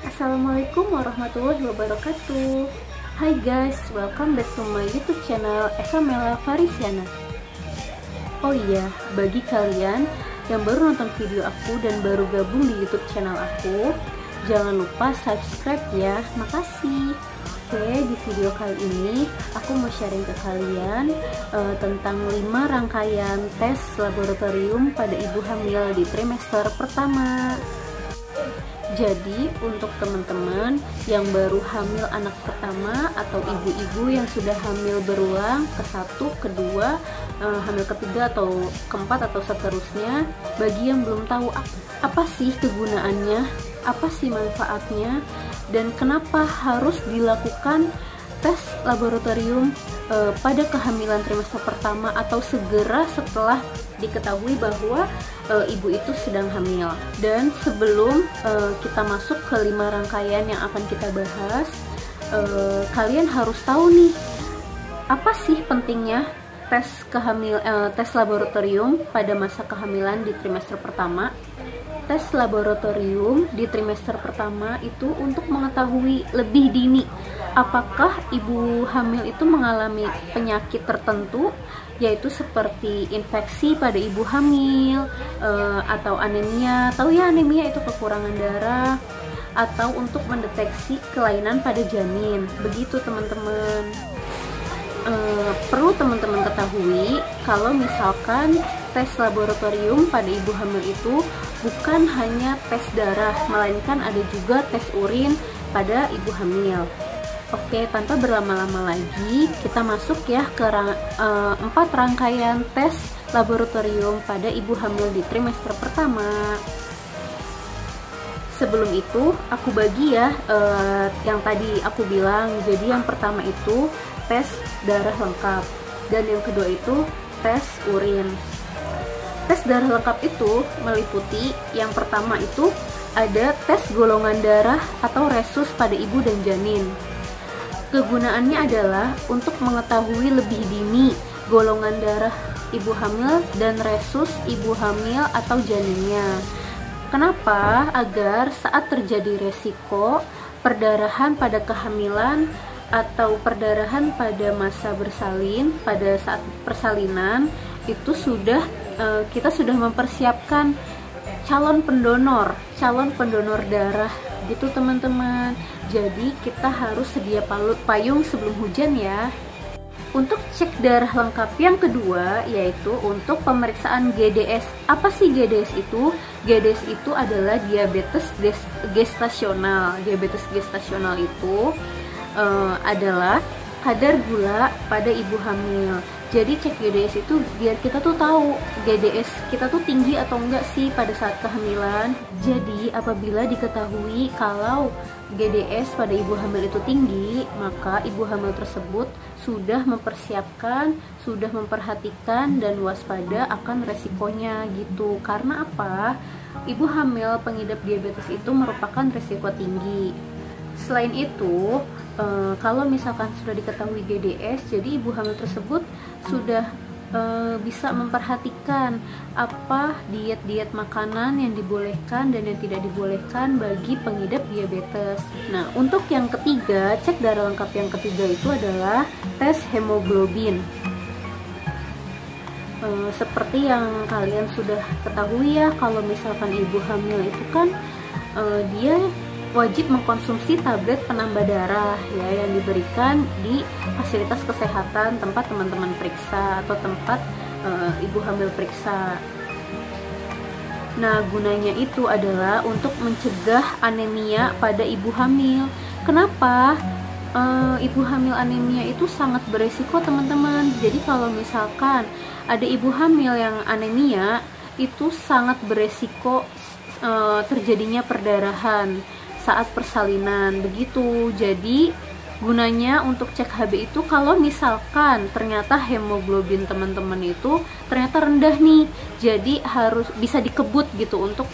Assalamualaikum warahmatullahi wabarakatuh. Hai guys, welcome back to my YouTube channel Eva Mela Farisiana. Oh iya, bagi kalian yang baru nonton video aku dan baru gabung di YouTube channel aku, jangan lupa subscribe ya, makasih. Oke, di video kali ini aku mau sharing ke kalian tentang 5 rangkaian tes laboratorium pada ibu hamil di trimester pertama. Jadi untuk teman-teman yang baru hamil anak pertama atau ibu-ibu yang sudah hamil berulang ke-1, kedua, hamil ketiga atau keempat atau seterusnya, bagi yang belum tahu apa sih kegunaannya, apa sih manfaatnya, dan kenapa harus dilakukan tes laboratorium pada kehamilan trimester pertama atau segera setelah diketahui bahwa ibu itu sedang hamil. Dan sebelum kita masuk ke 5 rangkaian yang akan kita bahas, kalian harus tahu nih, apa sih pentingnya tes laboratorium pada masa kehamilan di trimester pertama. Tes laboratorium di trimester pertama itu untuk mengetahui lebih dini apakah ibu hamil itu mengalami penyakit tertentu, yaitu seperti infeksi pada ibu hamil, atau anemia. Tahu ya, anemia itu kekurangan darah, atau untuk mendeteksi kelainan pada janin. Begitu teman-teman. Perlu teman-teman ketahui kalau misalkan tes laboratorium pada ibu hamil itu bukan hanya tes darah, melainkan ada juga tes urin pada ibu hamil. Oke, tanpa berlama-lama lagi, kita masuk ya ke 4 rangkaian tes laboratorium pada ibu hamil di trimester pertama. Sebelum itu, aku bagi ya yang tadi aku bilang. Jadi yang pertama itu tes darah lengkap, dan yang kedua itu tes urin. Tes darah lengkap itu meliputi yang pertama itu ada tes golongan darah atau resus pada ibu dan janin. Kegunaannya adalah untuk mengetahui lebih dini golongan darah ibu hamil dan resus ibu hamil atau janinnya. Kenapa? Agar saat terjadi resiko perdarahan pada kehamilan atau perdarahan pada masa bersalin, pada saat persalinan itu kita sudah mempersiapkan calon pendonor darah gitu teman-teman. Jadi kita harus sedia payung sebelum hujan ya. Untuk cek darah lengkap yang kedua yaitu untuk pemeriksaan GDS. Apa sih GDS itu? GDS itu adalah diabetes gestasional. Diabetes gestasional itu adalah kadar gula pada ibu hamil. Jadi cek GDS itu biar kita tuh tahu GDS kita tuh tinggi atau enggak sih pada saat kehamilan. Jadi apabila diketahui kalau GDS pada ibu hamil itu tinggi, maka ibu hamil tersebut sudah mempersiapkan, sudah memperhatikan dan waspada akan resikonya gitu. Karena apa? Ibu hamil pengidap diabetes itu merupakan resiko tinggi. Selain itu, kalau misalkan sudah diketahui GDS, jadi ibu hamil tersebut sudah bisa memperhatikan apa diet-diet makanan yang dibolehkan dan yang tidak dibolehkan bagi pengidap diabetes. Nah, untuk yang ketiga, cek darah lengkap yang ketiga itu adalah tes hemoglobin. Seperti yang kalian sudah ketahui ya, kalau misalkan ibu hamil itu kan dia wajib mengkonsumsi tablet penambah darah ya, yang diberikan di fasilitas kesehatan tempat teman-teman periksa atau tempat ibu hamil periksa. Nah, gunanya itu adalah untuk mencegah anemia pada ibu hamil. Kenapa? Ibu hamil anemia itu sangat beresiko teman-teman. Jadi kalau misalkan ada ibu hamil yang anemia, itu sangat beresiko terjadinya perdarahan saat persalinan begitu. Jadi gunanya untuk cek HB itu kalau misalkan ternyata hemoglobin teman-teman itu ternyata rendah nih, jadi harus bisa dikebut gitu untuk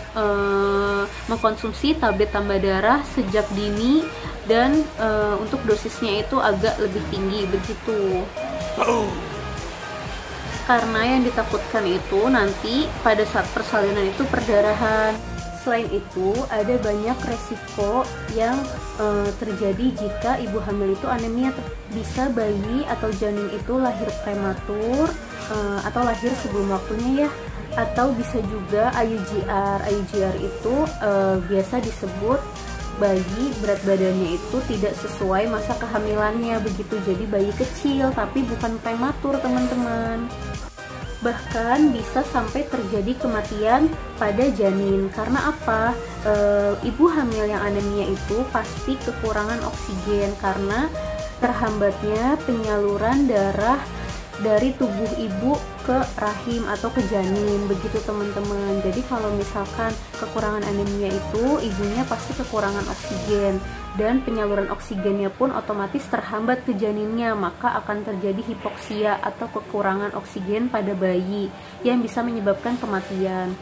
mengkonsumsi tablet tambah darah sejak dini, dan untuk dosisnya itu agak lebih tinggi begitu. Karena yang ditakutkan itu nanti pada saat persalinan itu perdarahan. Selain itu, ada banyak resiko yang terjadi jika ibu hamil itu anemia. Bisa bayi atau janin itu lahir prematur atau lahir sebelum waktunya ya. Atau bisa juga IUGR. IUGR itu biasa disebut bayi berat badannya itu tidak sesuai masa kehamilannya begitu. Jadi bayi kecil tapi bukan prematur, teman-teman. Bahkan bisa sampai terjadi kematian pada janin. Karena apa? Ibu hamil yang anemia itu pasti kekurangan oksigen karena terhambatnya penyaluran darah dari tubuh ibu ke rahim atau ke janin, begitu teman-teman. Jadi kalau misalkan kekurangan anemia itu, ibunya pasti kekurangan oksigen dan penyaluran oksigennya pun otomatis terhambat ke janinnya, maka akan terjadi hipoksia atau kekurangan oksigen pada bayi yang bisa menyebabkan kematian.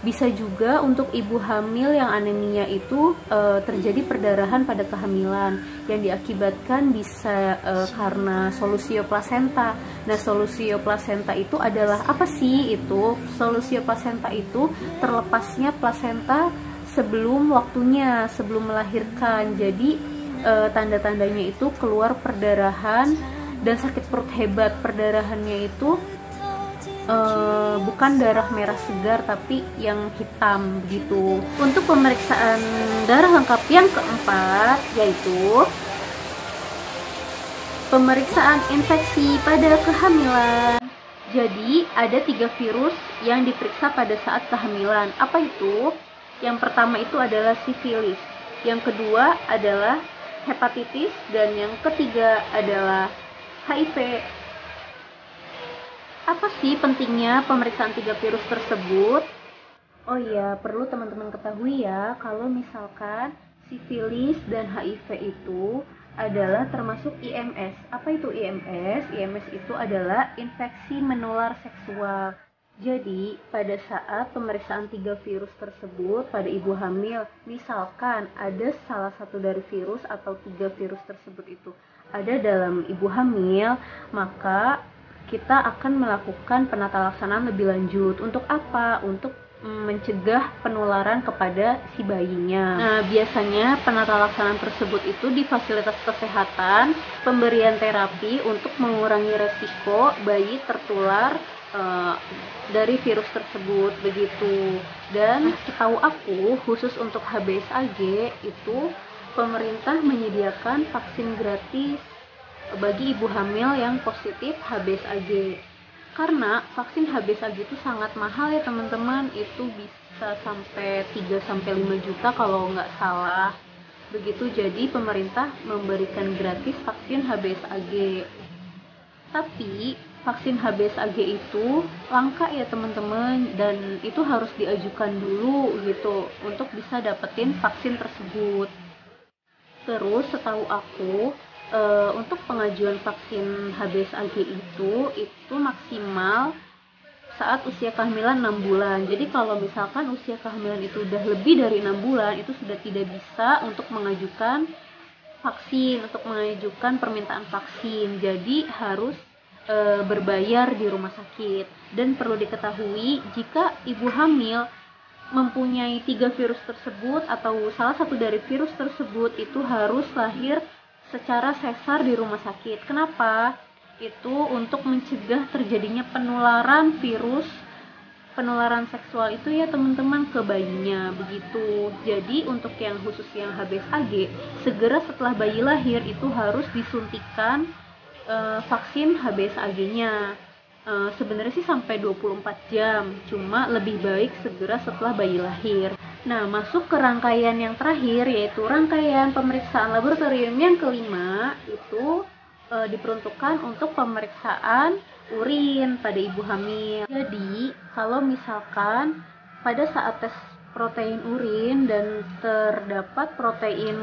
Bisa juga untuk ibu hamil yang anemia itu terjadi perdarahan pada kehamilan yang diakibatkan bisa karena solusio plasenta. Nah, solusio plasenta itu adalah apa sih itu? Solusio plasenta itu terlepasnya plasenta sebelum waktunya, sebelum melahirkan. Jadi tanda-tandanya itu keluar perdarahan dan sakit perut hebat. Perdarahannya itu bukan darah merah segar tapi yang hitam begitu. Untuk pemeriksaan darah lengkap yang keempat yaitu pemeriksaan infeksi pada kehamilan. Jadi ada 3 virus yang diperiksa pada saat kehamilan. Apa itu? Yang pertama itu adalah sifilis, yang kedua adalah hepatitis, dan yang ketiga adalah HIV. Apa sih pentingnya pemeriksaan 3 virus tersebut? Oh iya, perlu teman-teman ketahui ya, kalau misalkan sifilis dan HIV itu adalah termasuk IMS. Apa itu IMS? IMS itu adalah infeksi menular seksual. Jadi, pada saat pemeriksaan 3 virus tersebut pada ibu hamil, misalkan ada salah satu dari virus atau 3 virus tersebut itu ada dalam ibu hamil, maka kita akan melakukan penata laksanaan lebih lanjut. Untuk apa? Untuk mencegah penularan kepada si bayinya. Nah, biasanya penata laksanaan tersebut itu di fasilitas kesehatan, pemberian terapi untuk mengurangi resiko bayi tertular dari virus tersebut begitu. Dan setahu aku, khusus untuk HBsAg itu pemerintah menyediakan vaksin gratis bagi ibu hamil yang positif HBsAg. Karena vaksin HBsAg itu sangat mahal ya teman-teman, itu bisa sampai 3-5 juta kalau nggak salah. Begitu, jadi pemerintah memberikan gratis vaksin HBsAg. Tapi vaksin HBsAg itu langka ya teman-teman, dan itu harus diajukan dulu gitu untuk bisa dapetin vaksin tersebut. Terus setahu aku, untuk pengajuan vaksin HBsAg itu maksimal saat usia kehamilan 6 bulan. Jadi kalau misalkan usia kehamilan itu udah lebih dari 6 bulan, itu sudah tidak bisa untuk mengajukan vaksin, untuk mengajukan permintaan vaksin. Jadi harus berbayar di rumah sakit. Dan perlu diketahui, jika ibu hamil mempunyai 3 virus tersebut atau salah satu dari virus tersebut, itu harus lahir secara sesar di rumah sakit. Kenapa? Itu untuk mencegah terjadinya penularan virus, penularan seksual itu ya teman-teman ke bayinya begitu. Jadi untuk yang khusus yang HBsAg, segera setelah bayi lahir itu harus disuntikan vaksin HBsAg-nya. Sebenarnya sih sampai 24 jam, cuma lebih baik segera setelah bayi lahir. Nah, masuk ke rangkaian yang terakhir, yaitu rangkaian pemeriksaan laboratorium yang kelima, itu diperuntukkan untuk pemeriksaan urin pada ibu hamil. Jadi, kalau misalkan pada saat tes protein urin dan terdapat protein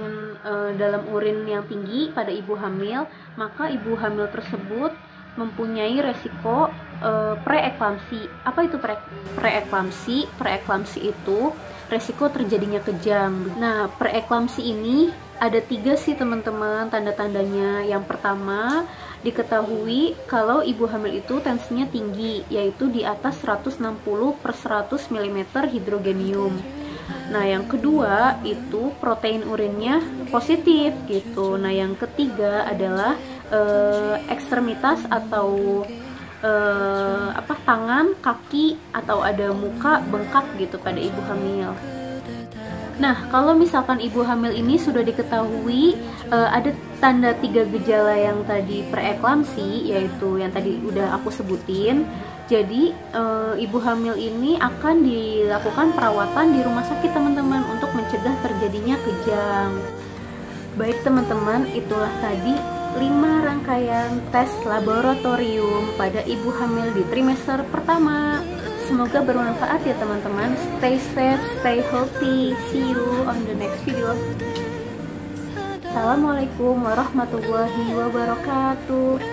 dalam urin yang tinggi pada ibu hamil, maka ibu hamil tersebut mempunyai resiko preeklamsi. Apa itu preeklamsi? Preeklamsi itu resiko terjadinya kejang. Nah, preeklamsi ini ada 3 sih teman-teman tanda-tandanya. Yang pertama, diketahui kalau ibu hamil itu tensinya tinggi, yaitu di atas 160/100 mm hidrogenium. Nah, yang kedua itu protein urinnya positif gitu. Nah, yang ketiga adalah ekstremitas atau tangan, kaki atau ada muka bengkak gitu pada ibu hamil. Nah, kalau misalkan ibu hamil ini sudah diketahui ada tanda 3 gejala yang tadi preeklamsi, yaitu yang tadi udah aku sebutin. Jadi ibu hamil ini akan dilakukan perawatan di rumah sakit teman-teman untuk mencegah terjadinya kejang. Baik teman-teman, itulah tadi 5 rangkaian tes laboratorium pada ibu hamil di trimester pertama. Semoga bermanfaat ya teman-teman. Stay safe, stay healthy. See you on the next video. Assalamualaikum warahmatullahi wabarakatuh.